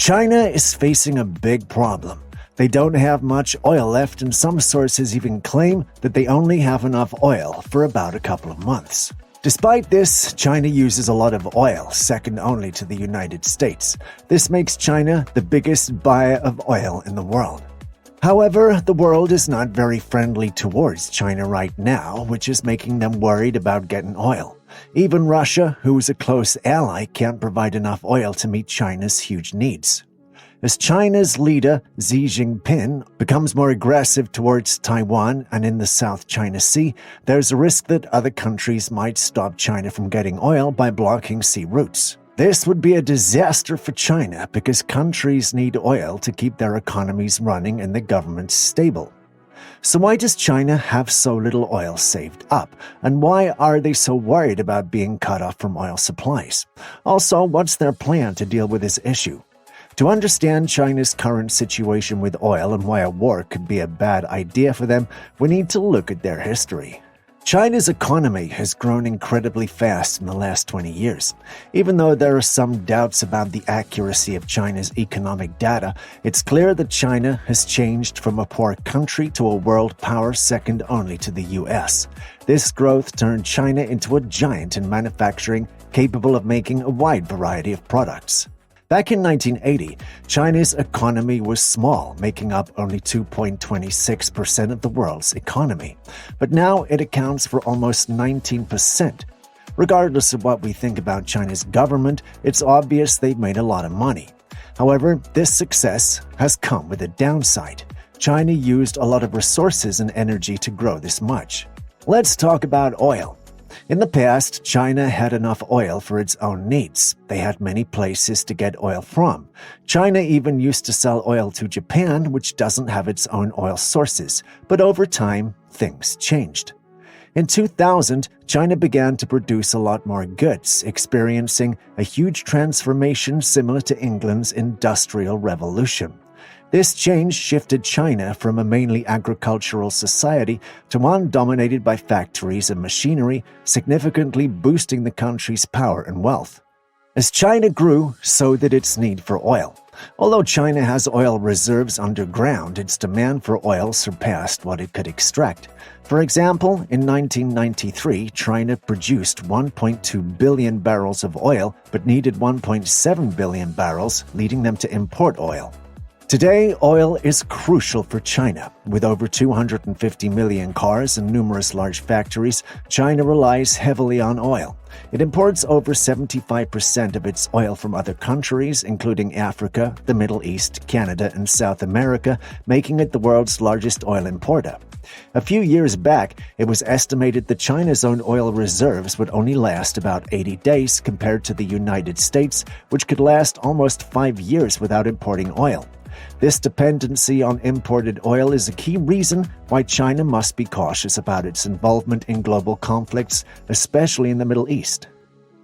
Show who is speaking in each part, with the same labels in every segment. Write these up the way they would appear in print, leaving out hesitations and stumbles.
Speaker 1: China is facing a big problem. They don't have much oil left, and some sources even claim that they only have enough oil for about a couple of months. Despite this, China uses a lot of oil, second only to the United States. This makes China the biggest buyer of oil in the world. However, the world is not very friendly towards China right now, which is making them worried about getting oil. Even Russia, who is a close ally, can't provide enough oil to meet China's huge needs. As China's leader, Xi Jinping, becomes more aggressive towards Taiwan and in the South China Sea, there's a risk that other countries might stop China from getting oil by blocking sea routes. This would be a disaster for China because countries need oil to keep their economies running and the governments stable. So why does China have so little oil saved up? And why are they so worried about being cut off from oil supplies? Also, what's their plan to deal with this issue? To understand China's current situation with oil and why a war could be a bad idea for them, we need to look at their history. China's economy has grown incredibly fast in the last 20 years. Even though there are some doubts about the accuracy of China's economic data, it's clear that China has changed from a poor country to a world power second only to the US. This growth turned China into a giant in manufacturing, capable of making a wide variety of products. Back in 1980, China's economy was small, making up only 2.26% of the world's economy. But now it accounts for almost 19%. Regardless of what we think about China's government, it's obvious they've made a lot of money. However, this success has come with a downside. China used a lot of resources and energy to grow this much. Let's talk about oil. In the past, China had enough oil for its own needs. They had many places to get oil from. China even used to sell oil to Japan, which doesn't have its own oil sources. But over time, things changed. In 2000, China began to produce a lot more goods, experiencing a huge transformation similar to England's Industrial Revolution. This change shifted China from a mainly agricultural society to one dominated by factories and machinery, significantly boosting the country's power and wealth. As China grew, so did its need for oil. Although China has oil reserves underground, its demand for oil surpassed what it could extract. For example, in 1993, China produced 1.2 billion barrels of oil, but needed 1.7 billion barrels, leading them to import oil. Today, oil is crucial for China. With over 250 million cars and numerous large factories, China relies heavily on oil. It imports over 75% of its oil from other countries, including Africa, the Middle East, Canada, and South America, making it the world's largest oil importer. A few years back, it was estimated that China's own oil reserves would only last about 80 days compared to the United States, which could last almost 5 years without importing oil. This dependency on imported oil is a key reason why China must be cautious about its involvement in global conflicts, especially in the Middle East.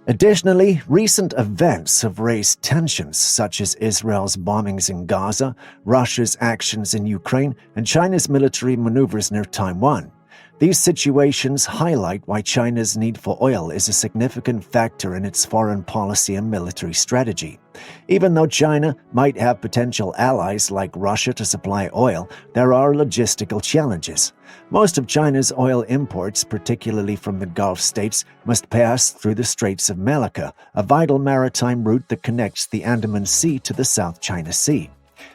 Speaker 1: Additionally, recent events have raised tensions such as Israel's bombings in Gaza, Russia's actions in Ukraine, and China's military maneuvers near Taiwan. These situations highlight why China's need for oil is a significant factor in its foreign policy and military strategy. Even though China might have potential allies like Russia to supply oil, there are logistical challenges. Most of China's oil imports, particularly from the Gulf states, must pass through the Straits of Malacca, a vital maritime route that connects the Andaman Sea to the South China Sea.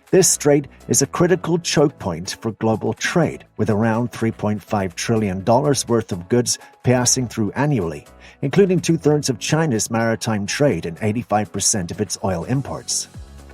Speaker 1: This strait is a critical choke point for global trade, with around $3.5 trillion worth of goods passing through annually, including two-thirds of China's maritime trade and 85% of its oil imports.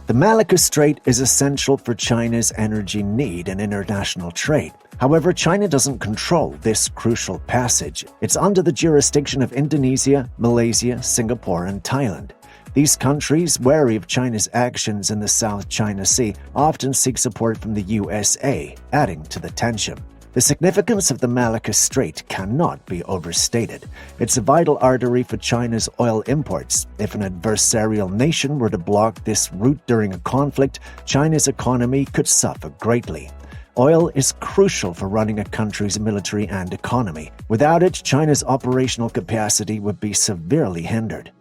Speaker 1: The Malacca Strait is essential for China's energy need and international trade. However, China doesn't control this crucial passage. It's under the jurisdiction of Indonesia, Malaysia, Singapore, and Thailand. These countries, wary of China's actions in the South China Sea, often seek support from the USA, adding to the tension. The significance of the Malacca Strait cannot be overstated. It's a vital artery for China's oil imports. If an adversarial nation were to block this route during a conflict, China's economy could suffer greatly. Oil is crucial for running a country's military and economy. Without it, China's operational capacity would be severely hindered.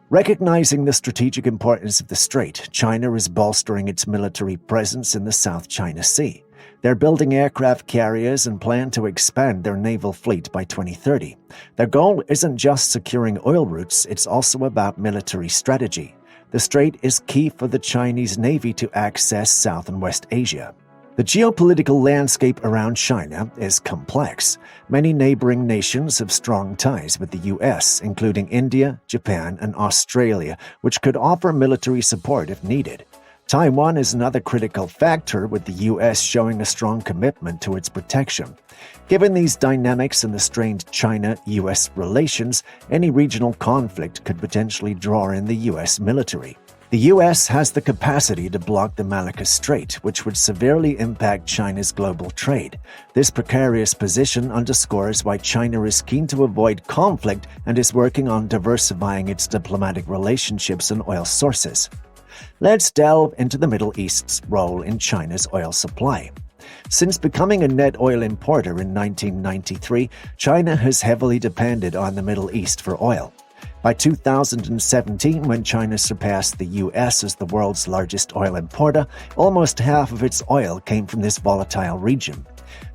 Speaker 1: Recognizing the strategic importance of the strait, China is bolstering its military presence in the South China Sea. They're building aircraft carriers and plan to expand their naval fleet by 2030. Their goal isn't just securing oil routes, it's also about military strategy. The strait is key for the Chinese Navy to access South and West Asia. The geopolitical landscape around China is complex. Many neighboring nations have strong ties with the U.S., including India, Japan, and Australia, which could offer military support if needed. Taiwan is another critical factor, with the U.S. showing a strong commitment to its protection. Given these dynamics and the strained China-U.S. relations, any regional conflict could potentially draw in the U.S. military. The U.S. has the capacity to block the Malacca Strait, which would severely impact China's global trade. This precarious position underscores why China is keen to avoid conflict and is working on diversifying its diplomatic relationships and oil sources. Let's delve into the Middle East's role in China's oil supply. Since becoming a net oil importer in 1993, China has heavily depended on the Middle East for oil. By 2017, when China surpassed the U.S. as the world's largest oil importer, almost half of its oil came from this volatile region.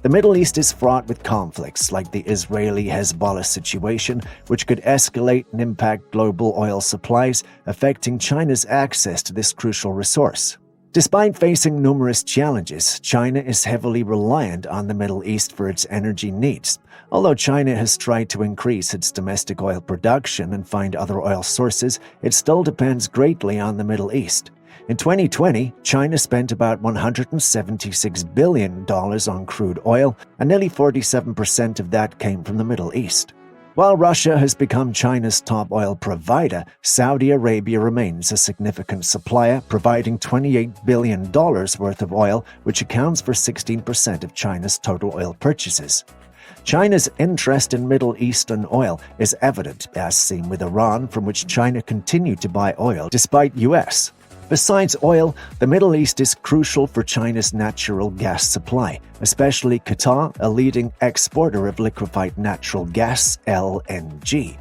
Speaker 1: The Middle East is fraught with conflicts like the Israeli-Hezbollah situation, which could escalate and impact global oil supplies, affecting China's access to this crucial resource. Despite facing numerous challenges, China is heavily reliant on the Middle East for its energy needs. Although China has tried to increase its domestic oil production and find other oil sources, it still depends greatly on the Middle East. In 2020, China spent about $176 billion on crude oil, and nearly 47% of that came from the Middle East. While Russia has become China's top oil provider, Saudi Arabia remains a significant supplier, providing $28 billion worth of oil, which accounts for 16% of China's total oil purchases. China's interest in Middle Eastern oil is evident, as seen with Iran, from which China continued to buy oil despite U.S. Besides oil, the Middle East is crucial for China's natural gas supply, especially Qatar, a leading exporter of liquefied natural gas, LNG.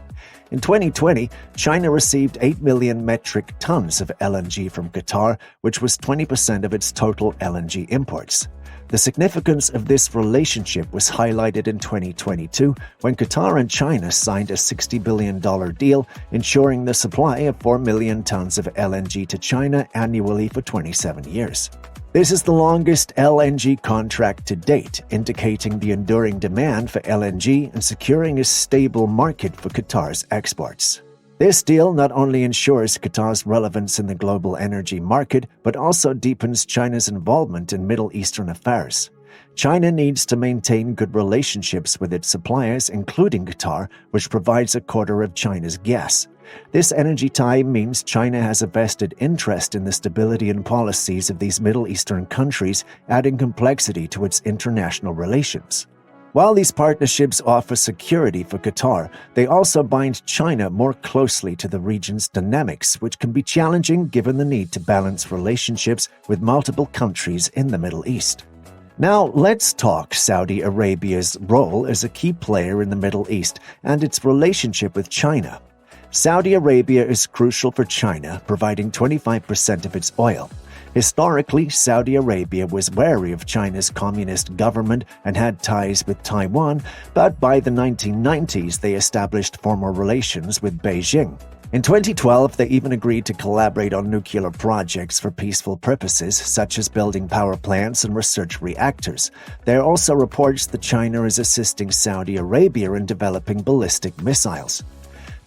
Speaker 1: In 2020, China received 8 million metric tons of LNG from Qatar, which was 20% of its total LNG imports. The significance of this relationship was highlighted in 2022 when Qatar and China signed a $60 billion deal, ensuring the supply of 4 million tons of LNG to China annually for 27 years. This is the longest LNG contract to date, indicating the enduring demand for LNG and securing a stable market for Qatar's exports. This deal not only ensures Qatar's relevance in the global energy market, but also deepens China's involvement in Middle Eastern affairs. China needs to maintain good relationships with its suppliers, including Qatar, which provides a quarter of China's gas. This energy tie means China has a vested interest in the stability and policies of these Middle Eastern countries, adding complexity to its international relations. While these partnerships offer security for Qatar, they also bind China more closely to the region's dynamics, which can be challenging given the need to balance relationships with multiple countries in the Middle East. Now, let's talk Saudi Arabia's role as a key player in the Middle East and its relationship with China. Saudi Arabia is crucial for China, providing 25% of its oil. Historically, Saudi Arabia was wary of China's communist government and had ties with Taiwan, but by the 1990s they established formal relations with Beijing. In 2012, they even agreed to collaborate on nuclear projects for peaceful purposes, such as building power plants and research reactors. There are also reports that China is assisting Saudi Arabia in developing ballistic missiles.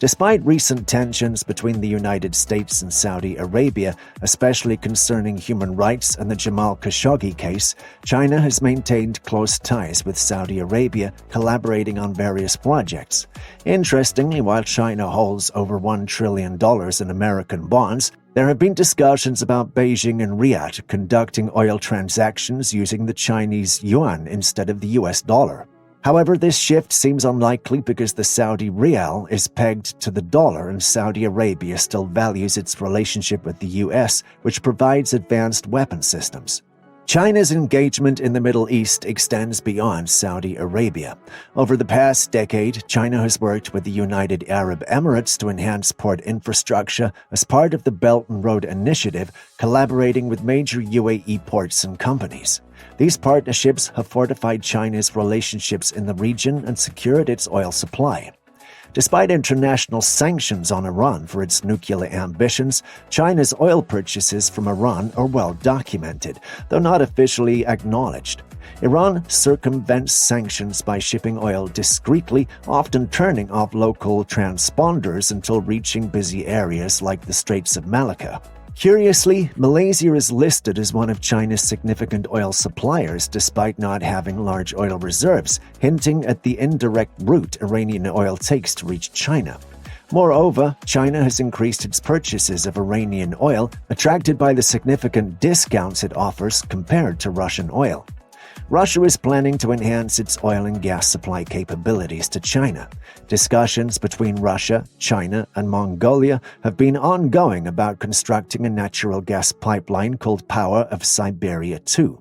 Speaker 1: Despite recent tensions between the United States and Saudi Arabia, especially concerning human rights and the Jamal Khashoggi case, China has maintained close ties with Saudi Arabia, collaborating on various projects. Interestingly, while China holds over $1 trillion in American bonds, there have been discussions about Beijing and Riyadh conducting oil transactions using the Chinese yuan instead of the US dollar. However, this shift seems unlikely because the Saudi rial is pegged to the dollar and Saudi Arabia still values its relationship with the US, which provides advanced weapon systems. China's engagement in the Middle East extends beyond Saudi Arabia. Over the past decade, China has worked with the United Arab Emirates to enhance port infrastructure as part of the Belt and Road Initiative, collaborating with major UAE ports and companies. These partnerships have fortified China's relationships in the region and secured its oil supply. Despite international sanctions on Iran for its nuclear ambitions, China's oil purchases from Iran are well documented, though not officially acknowledged. Iran circumvents sanctions by shipping oil discreetly, often turning off local transponders until reaching busy areas like the Straits of Malacca. Curiously, Malaysia is listed as one of China's significant oil suppliers despite not having large oil reserves, hinting at the indirect route Iranian oil takes to reach China. Moreover, China has increased its purchases of Iranian oil, attracted by the significant discounts it offers compared to Russian oil. Russia is planning to enhance its oil and gas supply capabilities to China. Discussions between Russia, China, and Mongolia have been ongoing about constructing a natural gas pipeline called Power of Siberia 2.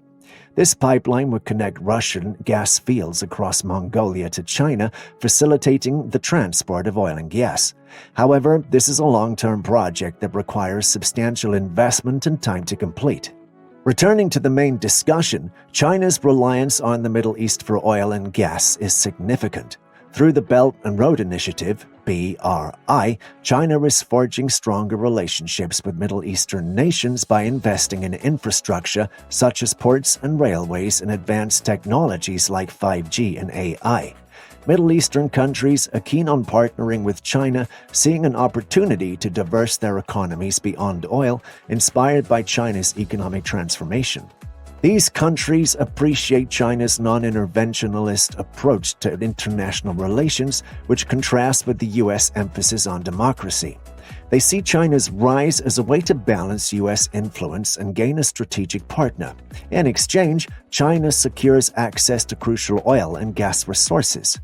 Speaker 1: This pipeline would connect Russian gas fields across Mongolia to China, facilitating the transport of oil and gas. However, this is a long-term project that requires substantial investment and time to complete. Returning to the main discussion, China's reliance on the Middle East for oil and gas is significant. Through the Belt and Road Initiative, BRI, China is forging stronger relationships with Middle Eastern nations by investing in infrastructure such as ports and railways and advanced technologies like 5G and AI. Middle Eastern countries are keen on partnering with China, seeing an opportunity to diverse their economies beyond oil, inspired by China's economic transformation. These countries appreciate China's non-interventionist approach to international relations, which contrasts with the U.S. emphasis on democracy. They see China's rise as a way to balance U.S. influence and gain a strategic partner. In exchange, China secures access to crucial oil and gas resources.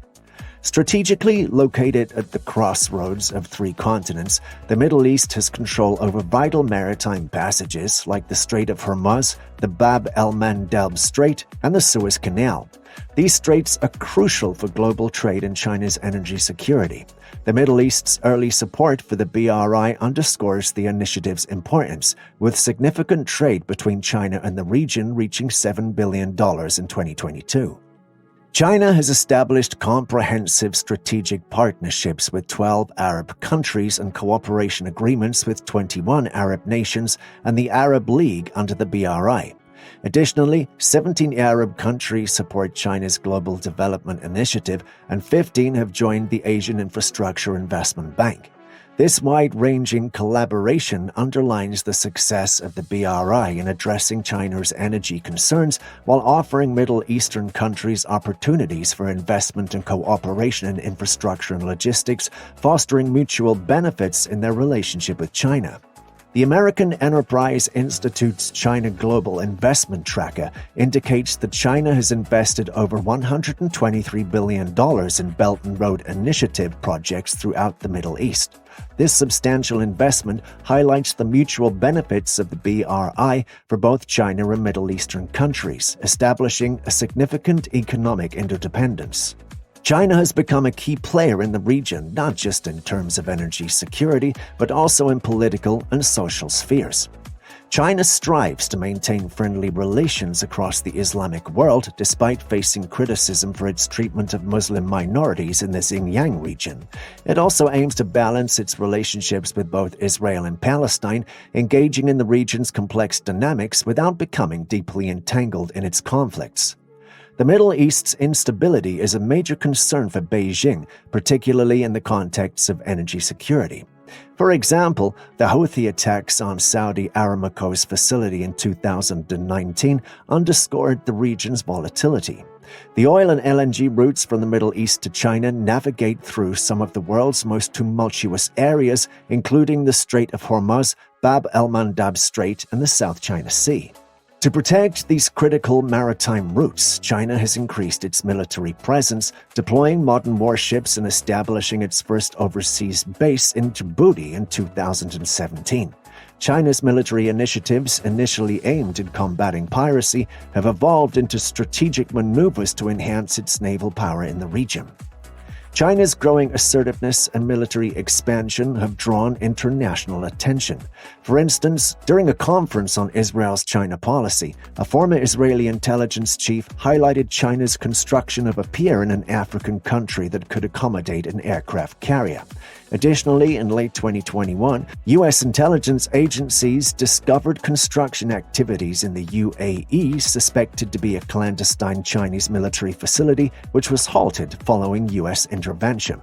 Speaker 1: Strategically located at the crossroads of three continents, the Middle East has control over vital maritime passages like the Strait of Hormuz, the Bab el-Mandeb Strait, and the Suez Canal. These straits are crucial for global trade and China's energy security. The Middle East's early support for the BRI underscores the initiative's importance, with significant trade between China and the region reaching $7 billion in 2022. China has established comprehensive strategic partnerships with 12 Arab countries and cooperation agreements with 21 Arab nations and the Arab League under the BRI. Additionally, 17 Arab countries support China's Global Development Initiative and 15 have joined the Asian Infrastructure Investment Bank. This wide-ranging collaboration underlines the success of the BRI in addressing China's energy concerns while offering Middle Eastern countries opportunities for investment and cooperation in infrastructure and logistics, fostering mutual benefits in their relationship with China. The American Enterprise Institute's China Global Investment Tracker indicates that China has invested over $123 billion in Belt and Road Initiative projects throughout the Middle East. This substantial investment highlights the mutual benefits of the BRI for both China and Middle Eastern countries, establishing a significant economic interdependence. China has become a key player in the region, not just in terms of energy security, but also in political and social spheres. China strives to maintain friendly relations across the Islamic world despite facing criticism for its treatment of Muslim minorities in the Xinjiang region. It also aims to balance its relationships with both Israel and Palestine, engaging in the region's complex dynamics without becoming deeply entangled in its conflicts. The Middle East's instability is a major concern for Beijing, particularly in the context of energy security. For example, the Houthi attacks on Saudi Aramco's facility in 2019 underscored the region's volatility. The oil and LNG routes from the Middle East to China navigate through some of the world's most tumultuous areas, including the Strait of Hormuz, Bab el-Mandeb Strait, and the South China Sea. To protect these critical maritime routes, China has increased its military presence, deploying modern warships and establishing its first overseas base in Djibouti in 2017. China's military initiatives, initially aimed at combating piracy, have evolved into strategic maneuvers to enhance its naval power in the region. China's growing assertiveness and military expansion have drawn international attention. For instance, during a conference on Israel's China policy, a former Israeli intelligence chief highlighted China's construction of a pier in an African country that could accommodate an aircraft carrier. Additionally, in late 2021, U.S. intelligence agencies discovered construction activities in the UAE suspected to be a clandestine Chinese military facility, which was halted following U.S. intervention.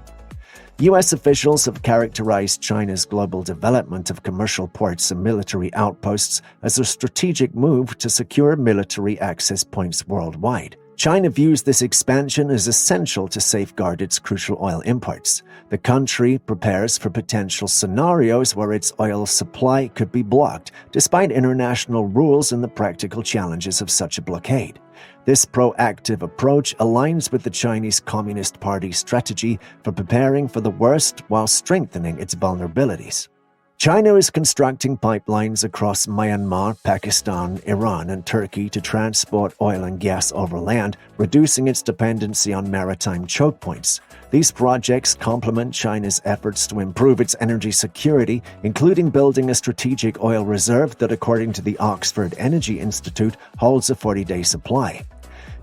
Speaker 1: U.S. officials have characterized China's global development of commercial ports and military outposts as a strategic move to secure military access points worldwide. China views this expansion as essential to safeguard its crucial oil imports. The country prepares for potential scenarios where its oil supply could be blocked, despite international rules and the practical challenges of such a blockade. This proactive approach aligns with the Chinese Communist Party's strategy for preparing for the worst while strengthening its vulnerabilities. China is constructing pipelines across Myanmar, Pakistan, Iran, and Turkey to transport oil and gas over land, reducing its dependency on maritime choke points. These projects complement China's efforts to improve its energy security, including building a strategic oil reserve that, according to the Oxford Energy Institute, holds a 40-day supply.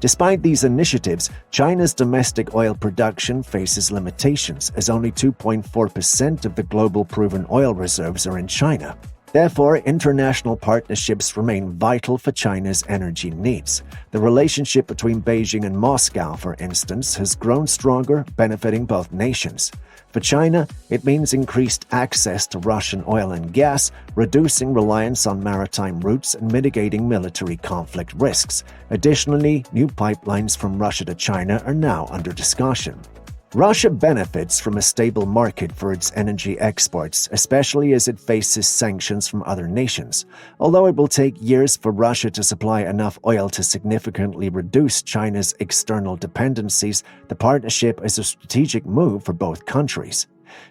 Speaker 1: Despite these initiatives, China's domestic oil production faces limitations, as only 2.4% of the global proven oil reserves are in China. Therefore, international partnerships remain vital for China's energy needs. The relationship between Beijing and Moscow, for instance, has grown stronger, benefiting both nations. For China, it means increased access to Russian oil and gas, reducing reliance on maritime routes and mitigating military conflict risks. Additionally, new pipelines from Russia to China are now under discussion. Russia benefits from a stable market for its energy exports, especially as it faces sanctions from other nations. Although it will take years for Russia to supply enough oil to significantly reduce China's external dependencies, the partnership is a strategic move for both countries.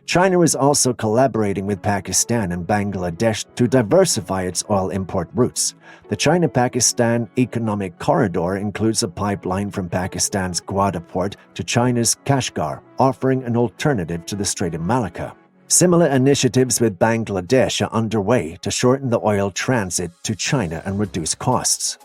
Speaker 1: China is also collaborating with Pakistan and Bangladesh to diversify its oil import routes. The China-Pakistan Economic Corridor includes a pipeline from Pakistan's Gwadar port to China's Kashgar, offering an alternative to the Strait of Malacca. Similar initiatives with Bangladesh are underway to shorten the oil transit to China and reduce costs.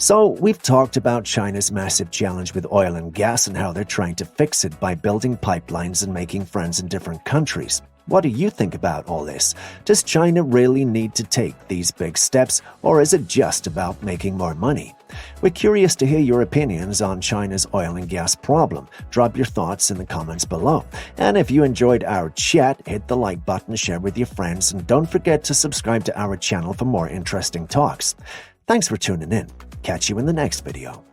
Speaker 1: So, we've talked about China's massive challenge with oil and gas and how they're trying to fix it by building pipelines and making friends in different countries. What do you think about all this? Does China really need to take these big steps, or is it just about making more money? We're curious to hear your opinions on China's oil and gas problem. Drop your thoughts in the comments below. And if you enjoyed our chat, hit the like button, share with your friends, and don't forget to subscribe to our channel for more interesting talks. Thanks for tuning in. Catch you in the next video.